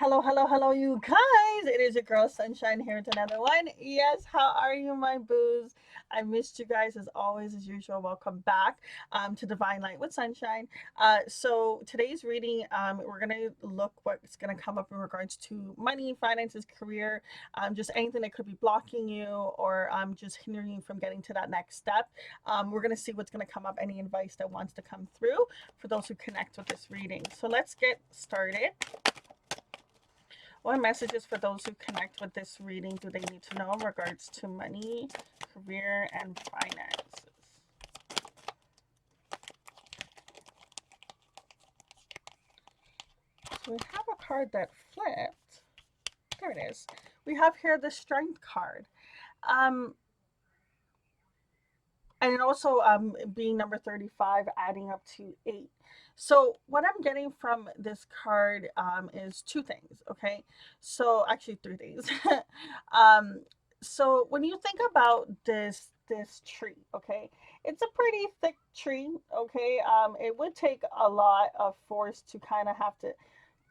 Hello, you guys. It is your girl Sunshine here with another one. Yes, how are you, my boos? I missed you guys as always, as usual. Welcome back to Divine Light with Sunshine. So today's reading, we're gonna look what's gonna come up in regards to money, finances, career, just anything that could be blocking you or just hindering you from getting to that next step. We're gonna see what's gonna come up, any advice that wants to come through for those who connect with this reading. So let's get started. What messages for those who connect with this reading do they need to know in regards to money, career, and finances? So we have a card that flipped. There it is. We have here the Strength card. Um, and also being number 35, adding up to 8. So what I'm getting from this card is two things. Okay, so actually three things. um, so when you think about this tree, okay, it's a pretty thick tree. Okay, it would take a lot of force to kind of have to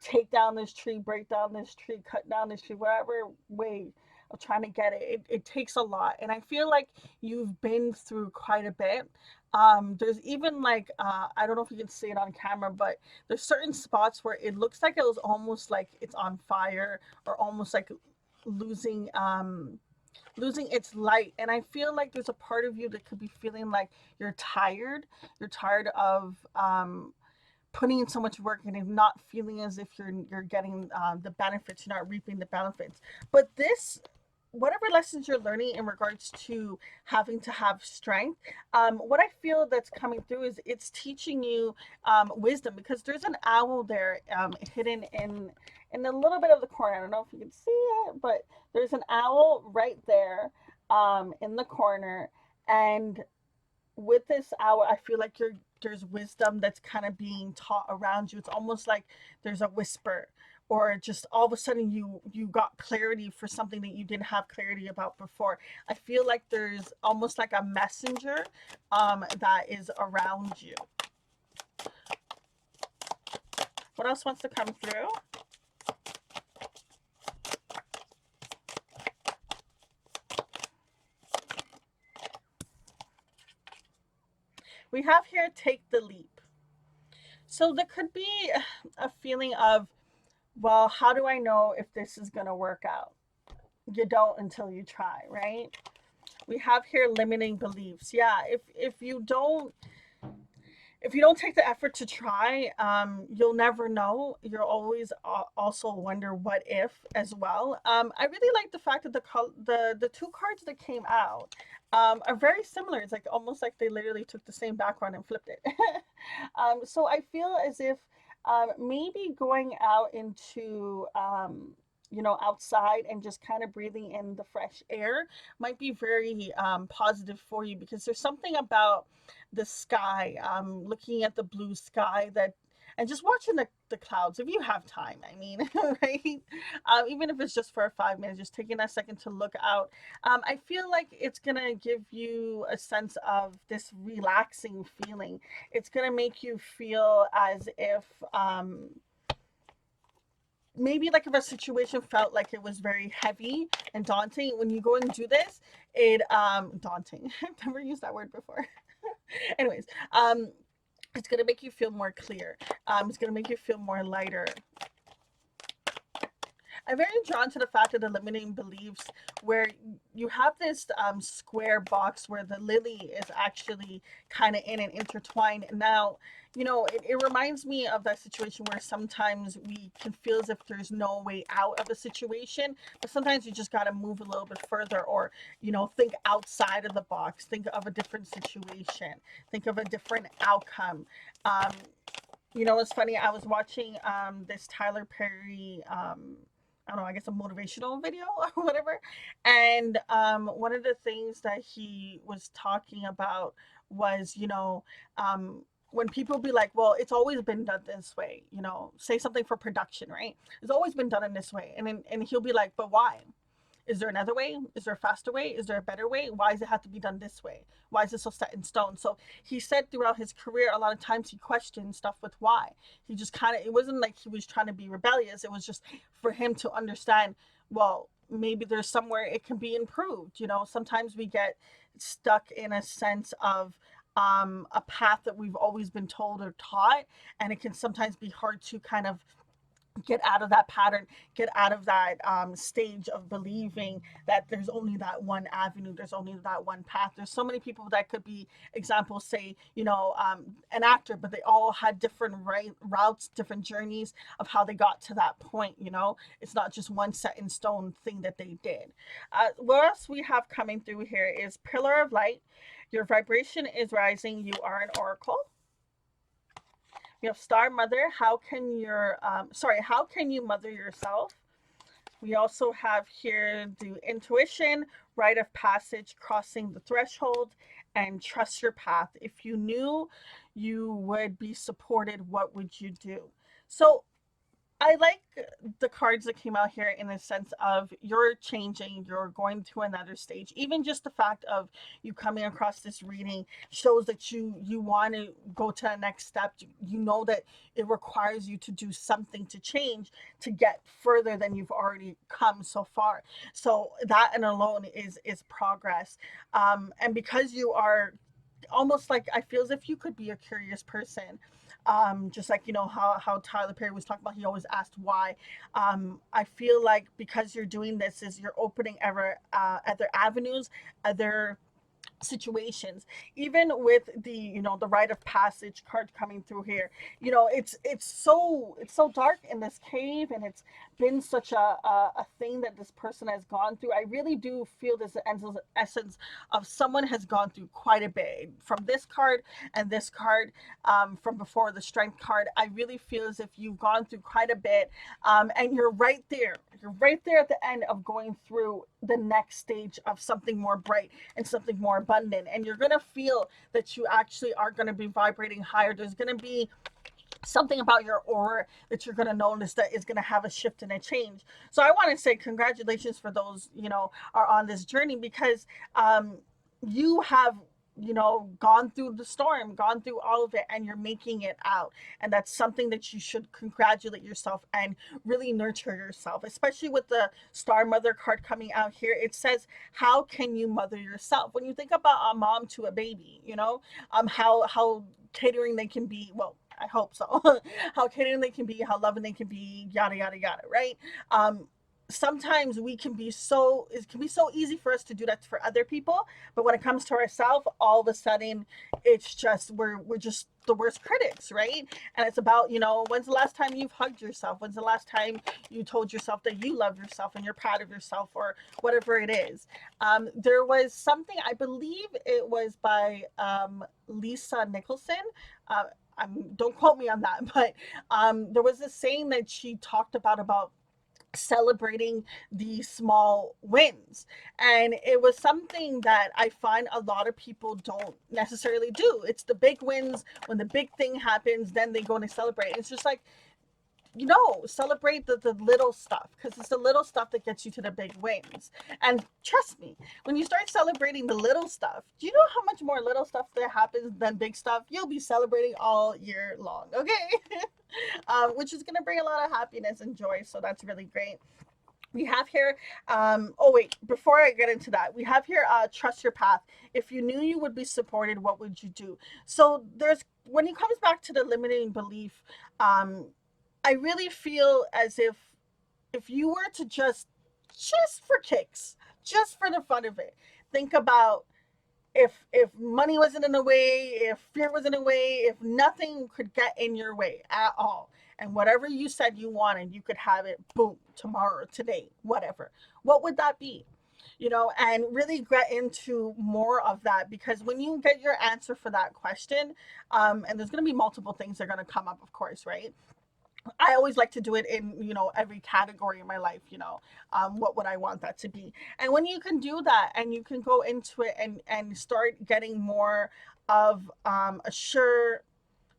take down this tree, break down this tree, cut down this tree, whatever way of trying to get it. It takes a lot. And I feel like you've been through quite a bit. There's even like, I don't know if you can see it on camera, but there's certain spots where it looks like it was almost like it's on fire or almost like losing losing its light. And I feel like there's a part of you that could be feeling like you're tired of putting in so much work and not feeling as if you're getting the benefits, you're not reaping the benefits. But this, whatever lessons you're learning in regards to having to have strength, what I feel that's coming through is it's teaching you wisdom, because there's an owl there hidden in a little bit of the corner. I don't know if you can see it, but there's an owl right there in the corner. And with this hour, I feel like there's wisdom that's kind of being taught around you. It's almost like there's a whisper, or just all of a sudden you got clarity for something that you didn't have clarity about before. I feel like there's almost like a messenger that is around you. What else wants to come through? We have here take the leap. So there could be a feeling of, well, how do I know if this is going to work out? You don't until you try, right? We have here limiting beliefs. Yeah, if you don't take the effort to try, you'll never know. You'll always also wonder what if as well. I really like the fact that the two cards that came out are very similar. It's like almost like they literally took the same background and flipped it. So I feel as if maybe going out into outside and just kind of breathing in the fresh air might be very positive for you, because there's something about the sky, looking at the blue sky, that and just watching the clouds if you have time, I mean, right? Even if it's just for 5 minutes, just taking that second to look out. I feel like it's gonna give you a sense of this relaxing feeling. It's gonna make you feel as if maybe like if a situation felt like it was very heavy and daunting, when you go and do this, it daunting. I've never used that word before. Anyways, it's gonna make you feel more clear. It's gonna make you feel more lighter. I'm very drawn to the fact of the limiting beliefs, where you have this square box where the lily is actually kind of in and intertwined. Now, it reminds me of that situation where sometimes we can feel as if there's no way out of a situation, but sometimes you just got to move a little bit further, or, think outside of the box, think of a different situation, think of a different outcome. Um, it's funny. I was watching this Tyler Perry I don't know, I guess a motivational video or whatever. And one of the things that he was talking about was, when people be like, well, it's always been done this way, say something for production, right? It's always been done in this way. And he'll be like, but why? Is there another way? Is there a faster way? Is there a better way? Why does it have to be done this way? Why is it so set in stone? So he said throughout his career, a lot of times he questioned stuff with why. He just kind of, it wasn't like he was trying to be rebellious. It was just for him to understand, well, maybe there's somewhere it can be improved. You know, sometimes we get stuck in a sense of a path that we've always been told or taught, and it can sometimes be hard to kind of get out of that pattern, get out of that stage of believing that there's only that one avenue, there's only that one path. There's so many people that could be examples, say, you know, an actor, but they all had different routes, different journeys of how they got to that point. You know, it's not just one set in stone thing that they did. What else we have coming through here is Pillar of Light. Your vibration is rising. You are an oracle. We have Star Mother. How can you mother yourself? We also have here the Intuition, Rite of Passage, Crossing the Threshold, and Trust Your Path. If you knew you would be supported, what would you do? So I like the cards that came out here in the sense of you're changing, you're going to another stage. Even just the fact of you coming across this reading shows that you want to go to the next step. You know that it requires you to do something to change to get further than you've already come so far. So that and alone is progress. And because you are almost like, I feel as if you could be a curious person, just like, you know, how Tyler Perry was talking about, he always asked why. I feel like because you're doing this is you're opening other avenues, other situations. Even with the, you know, the Rite of Passage card coming through here, you know, it's so dark in this cave, and it's been such a thing that this person has gone through. I really do feel this essence of someone has gone through quite a bit from this card and this card, from before, the Strength card. I really feel as if you've gone through quite a bit, and you're right there, at the end of going through the next stage of something more bright and something more abundant, and you're going to feel that you actually are going to be vibrating higher. There's going to be something about your aura that you're going to notice that is going to have a shift and a change. So I want to say congratulations for those, you know, are on this journey, because you have, you know, gone through the storm, gone through all of it, and you're making it out. And that's something that you should congratulate yourself and really nurture yourself, especially with the Star Mother card coming out here. It says, how can you mother yourself? When you think about a mom to a baby, you know, how catering they can be. Well, I hope so. How catering they can be, how loving they can be, yada yada yada, right? Sometimes it can be so easy for us to do that for other people, but when it comes to ourselves, all of a sudden it's just we're just the worst critics, right? And it's about, you know, when's the last time you've hugged yourself? When's the last time you told yourself that you love yourself and you're proud of yourself, or whatever it is? There was something, I believe it was by Lisa Nicholson. uh, don't quote me on that, but there was a saying that she talked about celebrating the small wins. And it was something that I find a lot of people don't necessarily do. It's the big wins. When the big thing happens, then they go and celebrate. It's just like, you know, celebrate the little stuff, because it's the little stuff that gets you to the big wins. And trust me, when you start celebrating the little stuff, do you know how much more little stuff that happens than big stuff? You'll be celebrating all year long, okay? Which is going to bring a lot of happiness and joy. So that's really great. We have here, oh wait, before I get into that, we have here, trust your path. If you knew you would be supported, what would you do? So there's, when it comes back to the limiting belief, I really feel as if you were to just for kicks, just for the fun of it, think about, if money wasn't in the way, if fear was in the way, if nothing could get in your way at all, and whatever you said you wanted, you could have it, boom, tomorrow, today, whatever. What would that be? You know, and really get into more of that, because when you get your answer for that question, and there's going to be multiple things that are going to come up, of course, right? I always like to do it in, you know, every category in my life, you know, what would I want that to be? And when you can do that and you can go into it and start getting more of a sure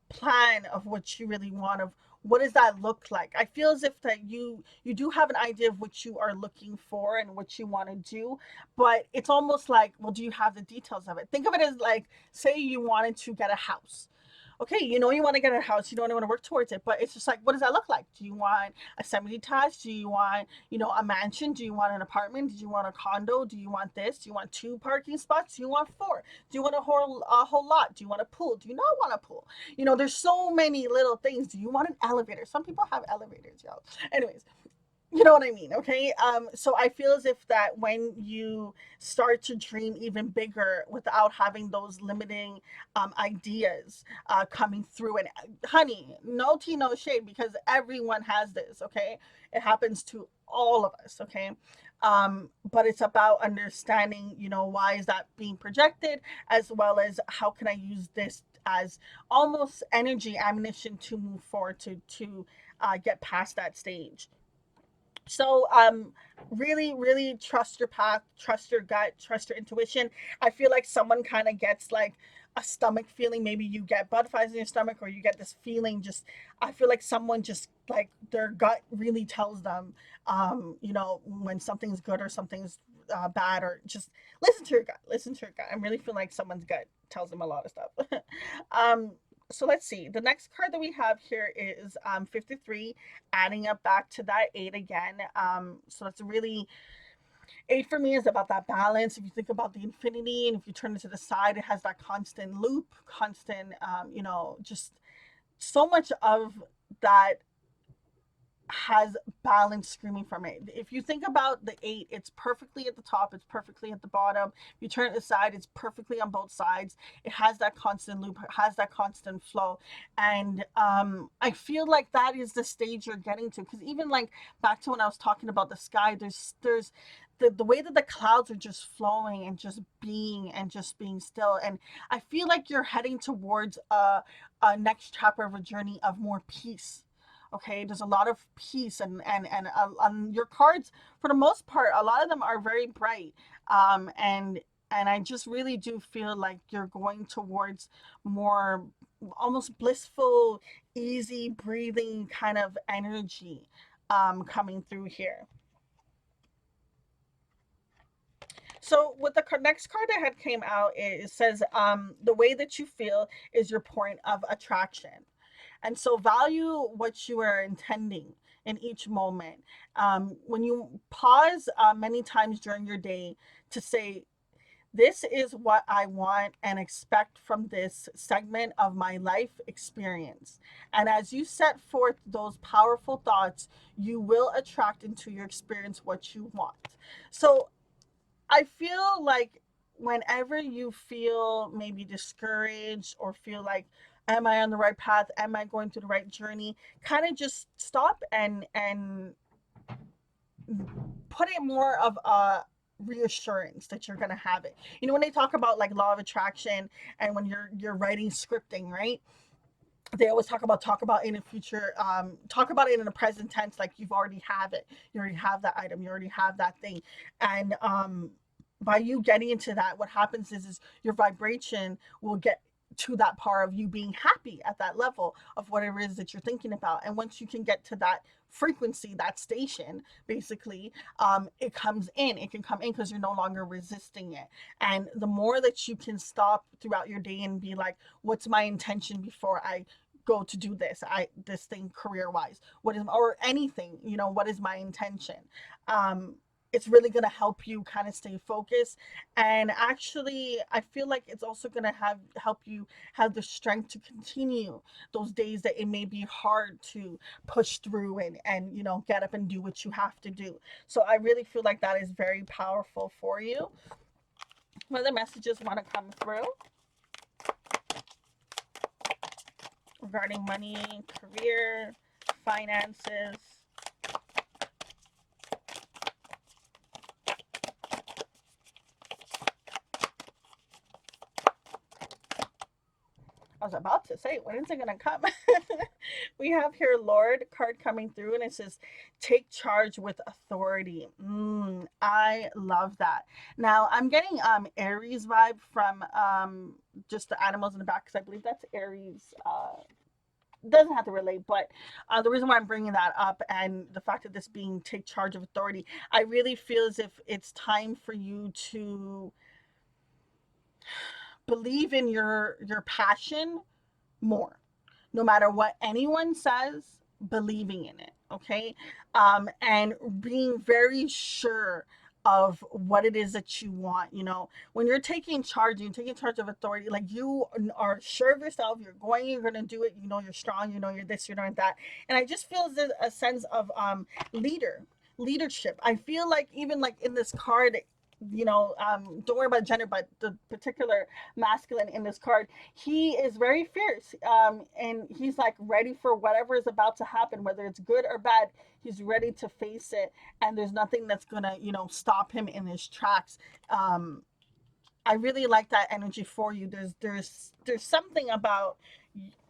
plan of what you really want, of what does that look like? I feel as if that you do have an idea of what you are looking for and what you want to do, but it's almost like, well, do you have the details of it? Think of it as like, say you wanted to get a house. Okay, you know you want to get a house, you know you want to work towards it, but it's just like, what does that look like? Do you want a semi-detached? Do you want, a mansion? Do you want an apartment? Do you want a condo? Do you want this? Do you want two parking spots? Do you want four? Do you want a whole lot? Do you want a pool? Do you not want a pool? There's so many little things. Do you want an elevator? Some people have elevators, y'all. Anyways, you know what I mean, okay? So I feel as if that when you start to dream even bigger without having those limiting ideas coming through, and honey, no tea, no shade, because everyone has this, okay? It happens to all of us, okay? But it's about understanding, why is that being projected, as well as how can I use this as almost energy ammunition to move forward to get past that stage. So, really, really trust your path, trust your gut, trust your intuition. I feel like someone kind of gets like a stomach feeling. Maybe you get butterflies in your stomach, or you get this feeling. Just, I feel like someone just like their gut really tells them, when something's good or something's bad, or just listen to your gut. Listen to your gut. I really feel like someone's gut tells them a lot of stuff. um, so let's see. The next card that we have here is 53, adding up back to that 8 again. So it's really, 8 for me is about that balance. If you think about the infinity and if you turn it to the side, it has that constant loop, constant, just so much of that has balance screaming from it. If you think about the 8, it's perfectly at the top, it's perfectly at the bottom. If you turn it aside, it's perfectly on both sides. It has that constant loop, it has that constant flow. And I feel like that is the stage you're getting to. Because even like back to when I was talking about the sky, there's the way that the clouds are just flowing and just being still. And I feel like you're heading towards a next chapter of a journey of more peace. Okay, there's a lot of peace, and your cards, for the most part, a lot of them are very bright. And I just really do feel like you're going towards more almost blissful, easy breathing kind of energy coming through here. So with the next card that had came out, it says, the way that you feel is your point of attraction. And so value what you are intending in each moment. When you pause many times during your day to say, this is what I want and expect from this segment of my life experience. And as you set forth those powerful thoughts, you will attract into your experience what you want. So I feel like whenever you feel maybe discouraged or feel like, am I on the right path? Am I going through the right journey? Kind of just stop and put it more of a reassurance that you're gonna have it. When they talk about like law of attraction, and when you're writing scripting, right? They always talk about in the future, talk about it in the present tense, like you've already have it, you already have that item, you already have that thing. And by you getting into that, what happens is your vibration will get to that part of you being happy at that level of whatever it is that you're thinking about. And once you can get to that frequency, that station, basically, it can come in because you're no longer resisting it. And the more that you can stop throughout your day and be like, what's my intention before I go to do this thing career wise, what is, or anything, what is my intention? It's really going to help you kind of stay focused. And actually, I feel like it's also going to help you have the strength to continue those days that it may be hard to push through and get up and do what you have to do. So I really feel like that is very powerful for you. What other messages want to come through regarding money, career, finances? I was about to say, when is it going to come? We have here Lord card coming through, and it says, take charge with authority. I love that. Now, I'm getting Aries vibe from just the animals in the back, because I believe that's Aries doesn't have to relate, but the reason why I'm bringing that up and the fact that this being take charge of authority, I really feel as if it's time for you to believe in your passion more, no matter what anyone says, believing in it, okay? And being very sure of what it is that you want. You know, when you're taking charge, you're taking charge of authority, like you are sure of yourself, you're going to do it, you know, you're strong, you know, you're this, you're doing that. And I just feel there's a sense of leader leadership. I feel like even like in this card, you know, don't worry about gender, but the particular masculine in this card, he is very fierce, and he's like ready for whatever is about to happen, whether it's good or bad. He's ready to face it, and there's nothing that's gonna, you know, stop him in his tracks. um I really like that energy for you. There's something about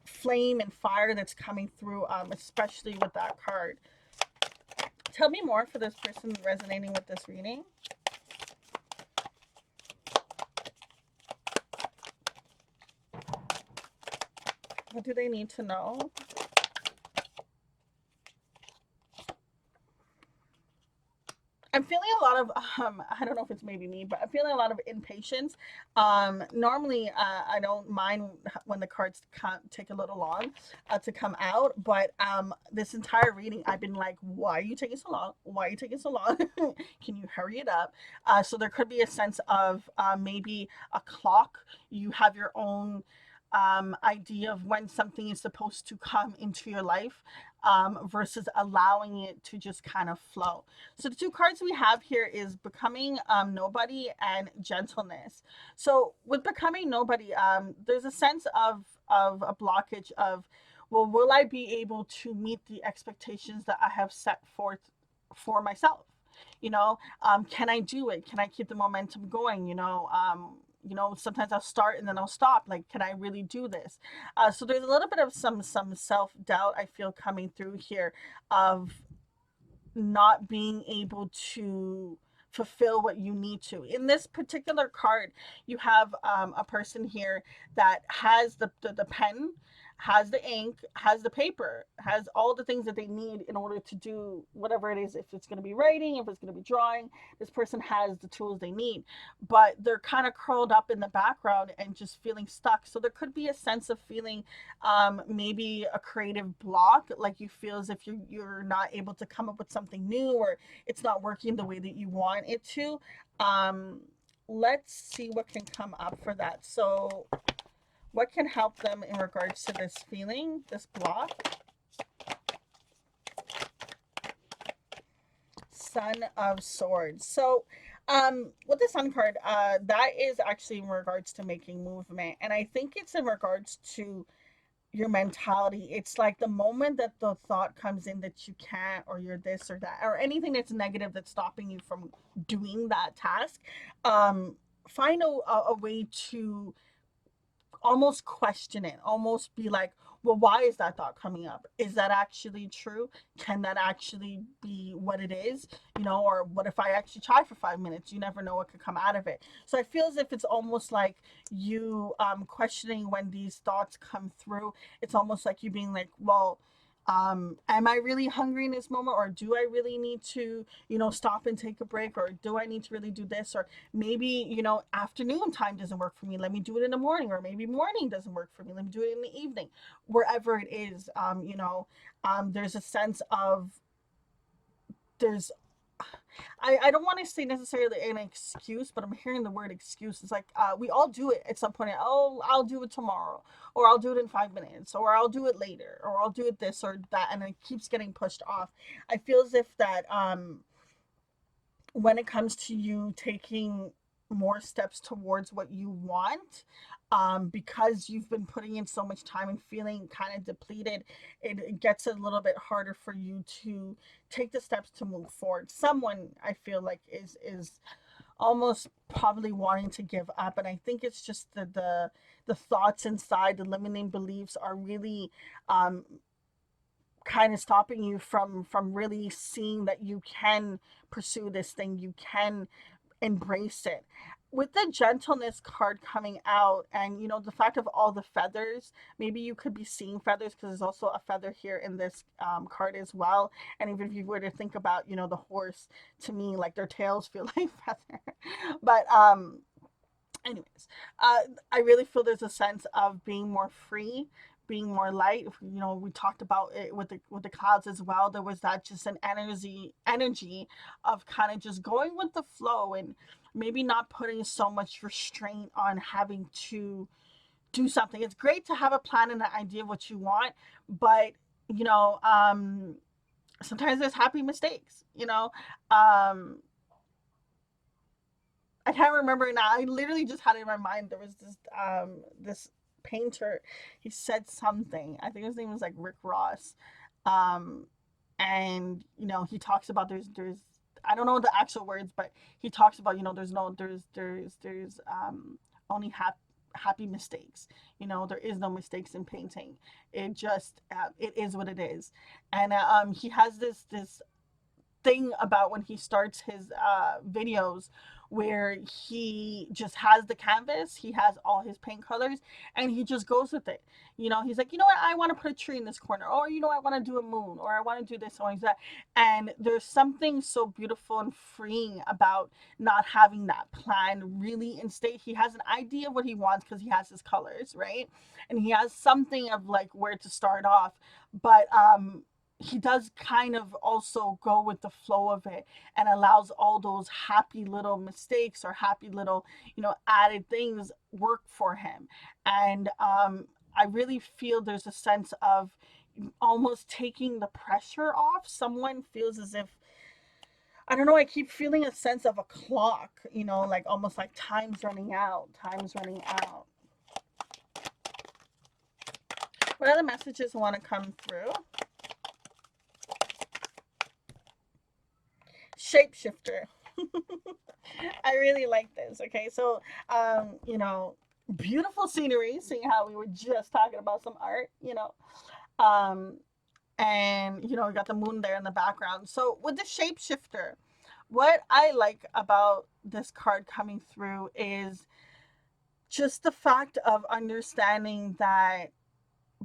flame and fire that's coming through, especially with that card. Tell me more for this person resonating with this reading. What do they need to know? I'm feeling a lot of I don't know if it's maybe me, but I'm feeling a lot of impatience. Normally, I don't mind when the cards take a little long to come out, but this entire reading, I've been like, why are you taking so long? Why are you taking so long? Can you hurry it up? So there could be a sense of maybe a clock. You have your own idea of when something is supposed to come into your life, versus allowing it to just kind of flow. So the two cards we have here is becoming nobody and gentleness. So with becoming nobody, there's a sense of a blockage of, well, will I be able to meet the expectations that I have set forth for myself? You know, can I do it? Can I keep the momentum going? You know, sometimes I'll start and then I'll stop. Like, can I really do this? So there's a little bit of some self doubt I feel coming through here, of not being able to fulfill what you need to. In this particular card, you have a person here that has the pen, has the ink, has the paper, has all the things that they need in order to do whatever it is. If it's going to be writing, if it's going to be drawing, this person has the tools they need, but they're kind of curled up in the background and just feeling stuck. So there could be a sense of feeling maybe a creative block, like you feel as if you're not able to come up with something new, or it's not working the way that you want it to. um let's see what can come up for that. So what can help them in regards to this feeling, this block? Sun of Swords. So with the Sun card, that is actually in regards to making movement, and I think it's in regards to your mentality. It's like the moment that the thought comes in that you can't, or you're this or that, or anything that's negative that's stopping you from doing that task, um find a way to almost question it, almost be like, well, why is that thought coming up? Is that actually true? Can that actually be what it is? You know, or what if I actually try for 5 minutes? You never know what could come out of it. So I feel as if it's almost like you questioning when these thoughts come through. It's almost like you being like, well, am I really hungry in this moment, or do I really need to, you know, stop and take a break, or do I need to really do this? Or maybe, you know, afternoon time doesn't work for me, let me do it in the morning. Or maybe morning doesn't work for me, let me do it in the evening. Wherever it is, there's a sense of, there's I don't want to say necessarily an excuse, but I'm hearing the word excuse. It's like, we all do it at some point. Oh, I'll do it tomorrow, or I'll do it in 5 minutes, or I'll do it later, or I'll do it this or that, and it keeps getting pushed off. I feel as if that, when it comes to you taking more steps towards what you want, because you've been putting in so much time and feeling kind of depleted, it gets a little bit harder for you to take the steps to move forward. Someone, I feel like, is almost probably wanting to give up, and I think it's just the thoughts inside, the limiting beliefs are really um kind of stopping you from really seeing that you can pursue this thing, you can embrace it. with the gentleness card coming out, and the fact of all the feathers, maybe you could be seeing feathers because there's also a feather here in this card as well. And even if you were to think about the horse, to me, like, their tails feel like feather. But anyways, uh, I really feel there's a sense of being more free, being more light. We talked about it with the clouds as well. There was that just an energy of kind of just going with the flow, and maybe not putting so much restraint on having to do something. It's great to have a plan and an idea of what you want, but you know, um, sometimes there's happy mistakes. Um, I can't remember now. I literally just had it in my mind. There was this painter. He said something. I think his name was like Rick Ross. Um and he talks about there's I don't know the actual words, but he talks about there's no there's only happy mistakes. There is no mistakes in painting. It just it is what it is. And he has this thing about when he starts his videos, where he just has the canvas, he has all his paint colors, and he just goes with it. He's like, what, I want to put a tree in this corner, or I want to do a moon, or I want to do this, or that. And there's something so beautiful and freeing about not having that plan really in state. He has an idea of what he wants because he has his colors, right? And he has something of like where to start off. But he does kind of also go with the flow of it, and allows all those happy little mistakes or happy little added things work for him. And I really feel there's a sense of almost taking the pressure off. Someone feels as if, I don't know, I keep feeling a sense of a clock, like almost like time's running out. What other messages want to come through? Shapeshifter. I really like this. Okay, so beautiful scenery. Seeing how we were just talking about some art, um, and we got the moon there in the background. So with the shapeshifter, what I like about this card coming through is just the fact of understanding that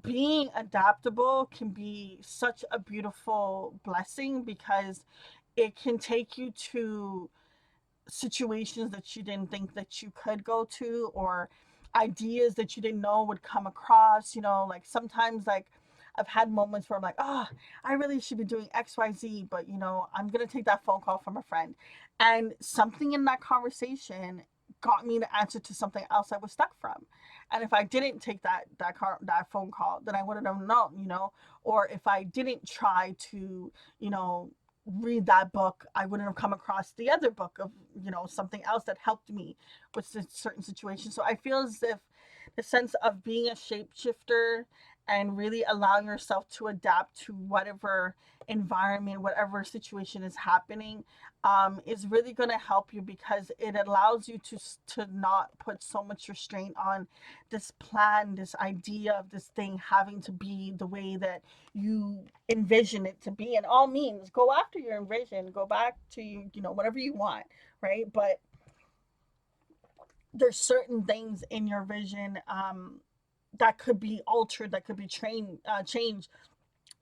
being adaptable can be such a beautiful blessing, because it can take you to situations that you didn't think that you could go to, or ideas that you didn't know would come across. Like sometimes, like, I've had moments where I'm like, oh, I really should be doing XYZ, but I'm gonna take that phone call from a friend, and something in that conversation got me the answer to something else I was stuck from. And if I didn't take that phone call, then I wouldn't have known. Or if I didn't try to you know read that book, I wouldn't have come across the other book of something else that helped me with certain situations. So I feel as if the sense of being a shapeshifter and really allowing yourself to adapt to whatever environment, whatever situation is happening, is really going to help you, because it allows you to not put so much restraint on this plan, this idea of this thing having to be the way that you envision it to be. And all means, go after your vision, go back to whatever you want, right? But there's certain things in your vision, that could be altered, that could be changed,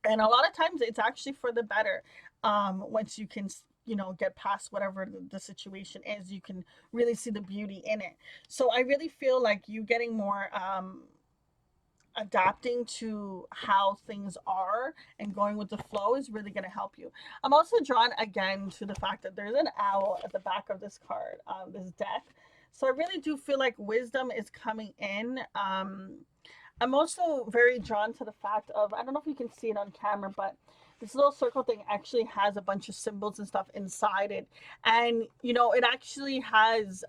and a lot of times it's actually for the better. Once you can get past whatever the situation is, you can really see the beauty in it. So I really feel like you getting more adapting to how things are and going with the flow is really going to help you. I'm also drawn again to the fact that there's an owl at the back of this card, this deck. So I really do feel like wisdom is coming in. I'm also very drawn to the fact of, I don't know if you can see it on camera, but this little circle thing actually has a bunch of symbols and stuff inside it. And, it actually has,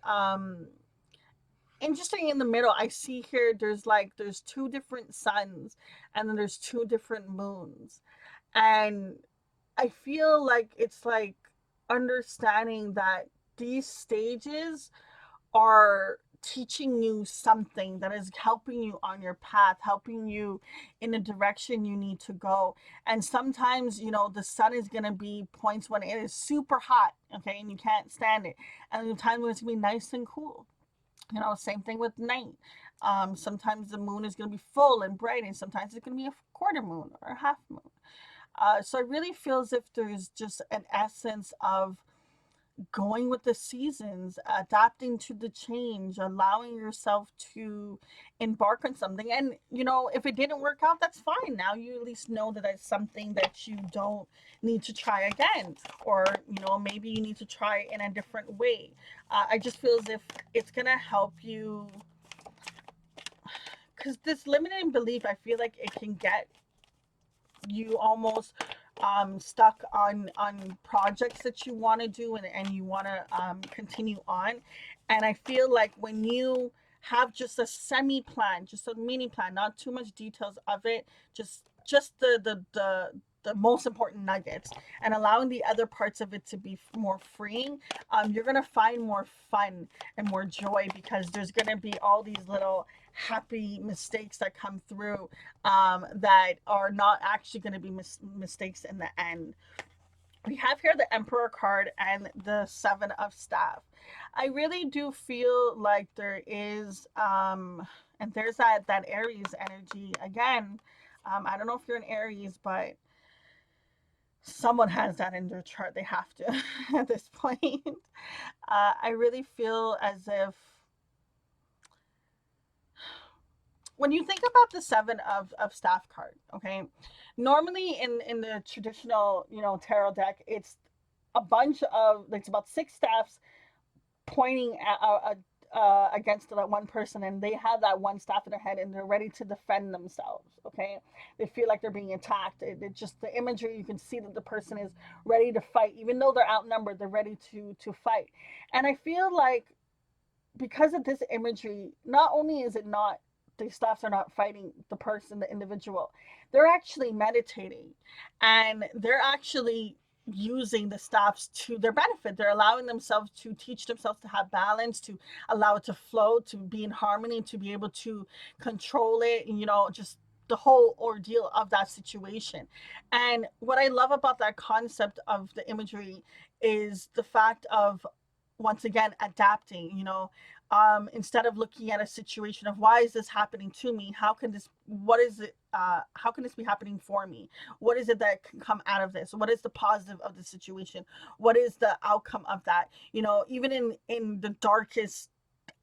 interesting, in the middle, I see here there's two different suns, and then there's two different moons. And I feel like it's like understanding that these stages are teaching you something, that is helping you on your path, helping you in the direction you need to go. And sometimes, the sun is going to be points when it is super hot, okay, and you can't stand it. And the time when it's going to be nice and cool. Same thing with night. Sometimes the moon is going to be full and bright, and sometimes it's going to be a quarter moon or a half moon. So I really feel as if there's just an essence of going with the seasons, adapting to the change, allowing yourself to embark on something. And, if it didn't work out, that's fine. Now you at least know that it's something that you don't need to try again. Or, maybe you need to try in a different way. I just feel as if it's going to help you. Because this limiting belief, I feel like it can get you almost stuck on projects that you want to do, and you want to continue on. And I feel like when you have just a semi plan, just a mini plan, not too much details of it, just the most important nuggets, and allowing the other parts of it to be more freeing, you're going to find more fun and more joy, because there's going to be all these little happy mistakes that come through, that are not actually going to be mistakes in the end. We have here the Emperor card and the Seven of Staff. I really do feel like there is, and there's that Aries energy again. I don't know if you're an Aries, but someone has that in their chart. They have to at this point. I really feel as if when you think about the Seven of Staff card, okay, normally in the traditional, tarot deck, it's a bunch of, it's about six staffs pointing against that one person, and they have that one staff in their head, and they're ready to defend themselves. Okay, they feel like they're being attacked. It just, the imagery, you can see that the person is ready to fight, even though they're outnumbered. They're ready to fight. And I feel like because of this imagery, not only is it not, the staffs are not fighting the person, the individual, they're actually meditating, and they're actually using the staffs to their benefit. They're allowing themselves to teach themselves to have balance, to allow it to flow, to be in harmony, to be able to control it, and just the whole ordeal of that situation. And what I love about that concept of the imagery is the fact of, once again, adapting. Instead of looking at a situation of, why is this happening to me, how can this, what is it, how can this be happening for me, what is it that can come out of this, what is the positive of the situation, what is the outcome of that. Even in the darkest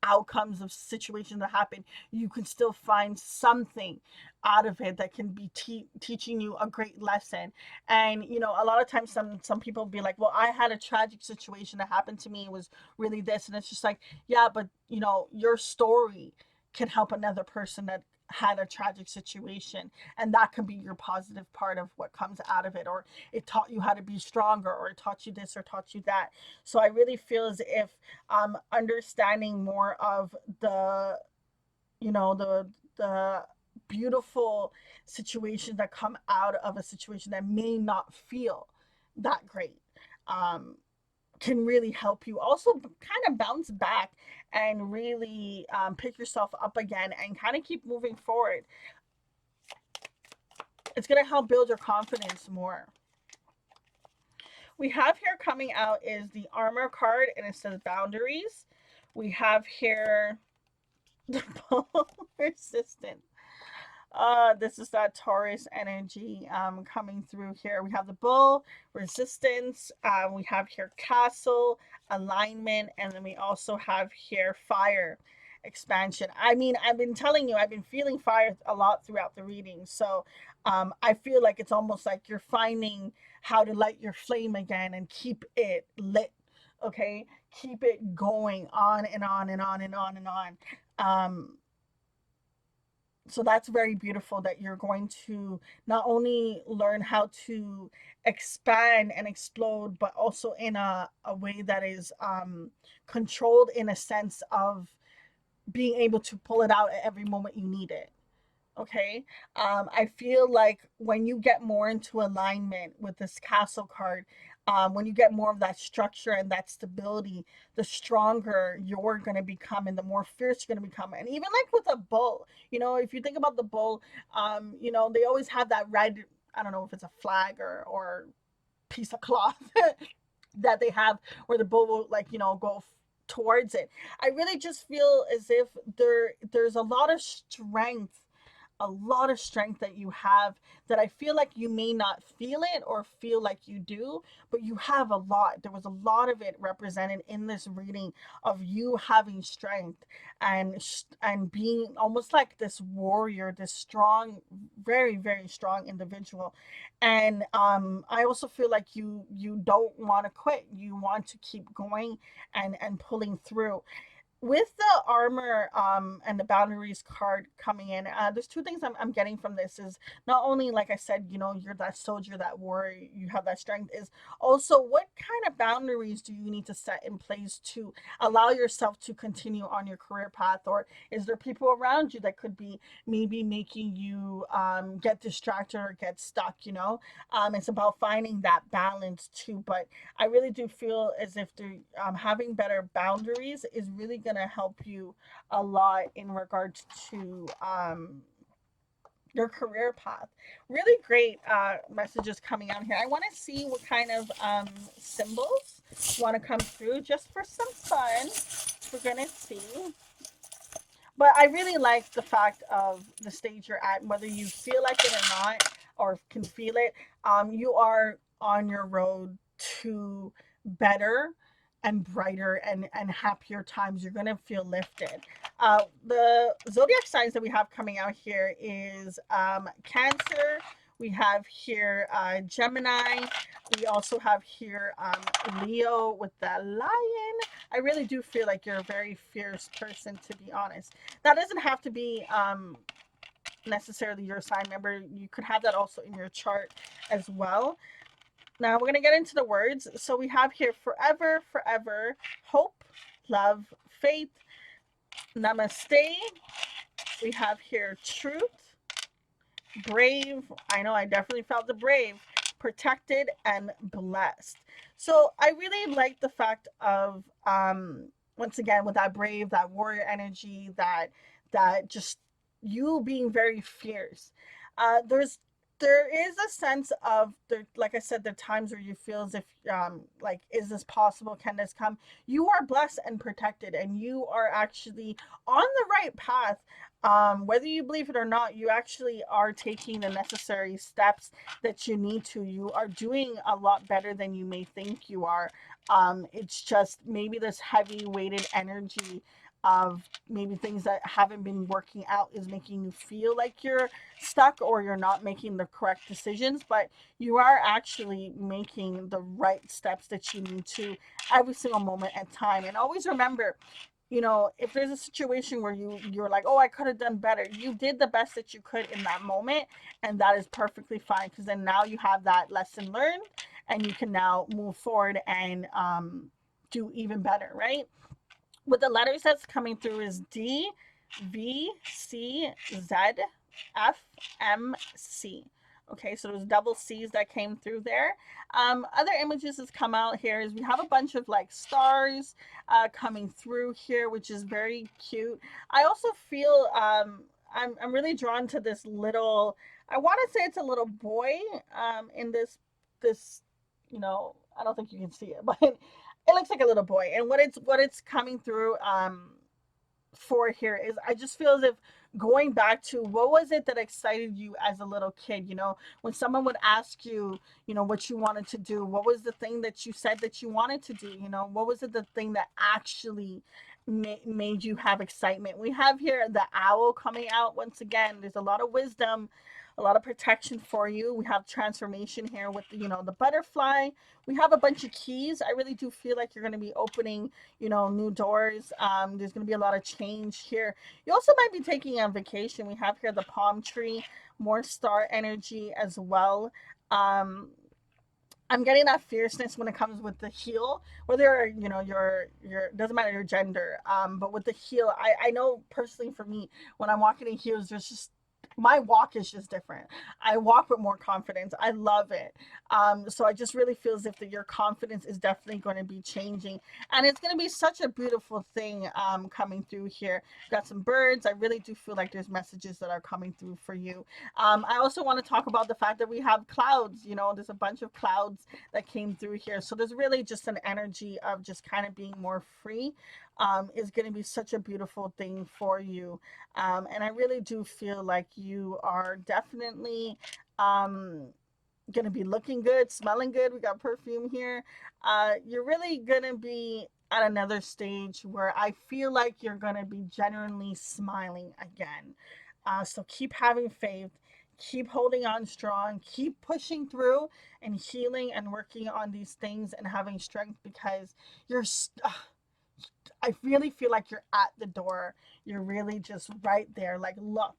outcomes of situations that happen, you can still find something out of it that can be teaching you a great lesson. And a lot of times, some people be like, well, I had a tragic situation that happened to me, it was really this. And it's just like, yeah, but your story can help another person that had a tragic situation, and that can be your positive part of what comes out of it. Or it taught you how to be stronger, or it taught you this, or taught you that. So I really feel as if understanding more of the, the beautiful situations that come out of a situation that may not feel that great, um, can really help you also kind of bounce back, and really pick yourself up again, and kind of keep moving forward. It's going to help build your confidence more. We have here coming out is the Armor card, and it says boundaries. We have here the Resistant. This is that Taurus energy coming through here. We have the Bull, Resistance. We have here Castle, Alignment, and then we also have here Fire, Expansion. I mean, I've been telling you, I've been feeling fire a lot throughout the reading. So I feel like it's almost like you're finding how to light your flame again and keep it lit. Okay, keep it going on and on and on and on and on. So that's very beautiful, that you're going to not only learn how to expand and explode, but also in a way that is controlled, in a sense of being able to pull it out at every moment you need it. Okay. I feel like when you get more into alignment with this Castle card, When you get more of that structure and that stability, the stronger you're going to become and the more fierce you're going to become. And even like with a bull, if you think about the bull, they always have that red, I don't know if it's a flag or piece of cloth that they have where the bull will like go towards it. I really just feel as if there's a lot of strength that you have that I feel like you may not feel it or feel like you do, but you have a lot. There was a lot of it represented in this reading of you having strength and being almost like this warrior, this strong, very very strong individual. And I also feel like you don't want to quit. You want to keep going and pulling through with the armor and the boundaries card coming in. There's two things I'm getting from this is not only like I said, you're that soldier, that warrior, you have that strength, is also what kind of boundaries do you need to set in place to allow yourself to continue on your career path? Or is there people around you that could be maybe making you get distracted or get stuck? It's about finding that balance too. But I really do feel as if having better boundaries is really going to help you a lot in regards to your career path. Really great messages coming out here. I want to see what kind of symbols want to come through just for some fun. We're going to see. But I really like the fact of the stage you're at, whether you feel like it or not, or can feel it. You are on your road to better and brighter and happier times. You're going to feel lifted. The zodiac signs that we have coming out here is Cancer. We have here Gemini. We also have here Leo with the lion. I really do feel like you're a very fierce person, to be honest. That doesn't have to be necessarily your sign. Remember, you could have that also in your chart as well. Now we're going to get into the words. So we have here forever, forever, hope, love, faith, namaste. We have here truth, brave. I know I definitely felt the brave, protected, and blessed. So I really like the fact of once again with that brave, that warrior energy, that just you being very fierce. There is a sense of there, like I said, there are times where you feel as if like, is this possible? Can this come? You are blessed and protected, and you are actually on the right path. Whether you believe it or not, you actually are taking the necessary steps that you need to. You are doing a lot better than you may think you are. It's just maybe this heavy weighted energy of maybe things that haven't been working out is making you feel like you're stuck or you're not making the correct decisions, but you are actually making the right steps that you need to every single moment at time. And always remember, if there's a situation where you're like, oh, I could have done better, you did the best that you could in that moment, and that is perfectly fine, because then now you have that lesson learned and you can now move forward and do even better, right? What the letters that's coming through is D, V, C, Z, F, M, C. Okay, so there's double C's that came through there. Other images that's come out here is we have a bunch of like stars coming through here, which is very cute. I also feel I'm really drawn to this little, I want to say it's a little boy in this, I don't think you can see it, but it looks like a little boy. And what it's coming through for here is, I just feel as if going back to what was it that excited you as a little kid, when someone would ask you, what you wanted to do, what was the thing that you said that you wanted to do, what was it, the thing that actually made you have excitement. We have here the owl coming out once again. There's a lot of wisdom, a lot of protection for you. We have transformation here with the butterfly. We have a bunch of keys. I really do feel like you're going to be opening new doors. There's going to be a lot of change here. You also might be taking a vacation. We have here the palm tree, more star energy as well. I'm getting that fierceness when it comes with the heel, whether your doesn't matter your gender, but with the heel, I know personally for me, when I'm walking in heels, there's just my walk is just different. I walk with more confidence. I love it. So I just really feel as if that your confidence is definitely going to be changing, and it's going to be such a beautiful thing coming through here. Got some birds. I really do feel like there's messages that are coming through for you. I also want to talk about the fact that we have clouds. You know, there's a bunch of clouds that came through here. So there's really just an energy of just kind of being more free, is going to be such a beautiful thing for you. And I really do feel like you are definitely going to be looking good, smelling good. We got perfume here. You're really going to be at another stage where I feel like you're going to be genuinely smiling again. So keep having faith, keep holding on strong, keep pushing through and healing and working on these things and having strength, because you're I really feel like you're at the door. You're really just right there. Like, look,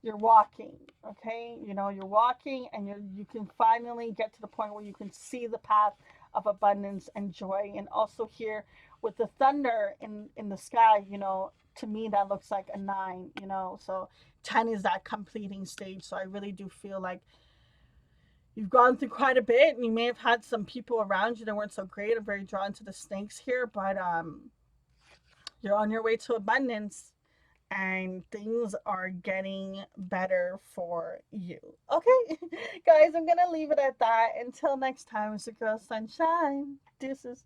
you're walking, okay? You know, you're walking, and you can finally get to the point where you can see the path of abundance and joy. And also here with the thunder in the sky, you know, to me that looks like a 9, you know. So 10 is that completing stage. So I really do feel like you've gone through quite a bit, and you may have had some people around you that weren't so great. I'm very drawn to the snakes here, but you're on your way to abundance, and things are getting better for you. Okay, guys, I'm gonna leave it at that. Until next time, it's your girl Sunshine. Deuces.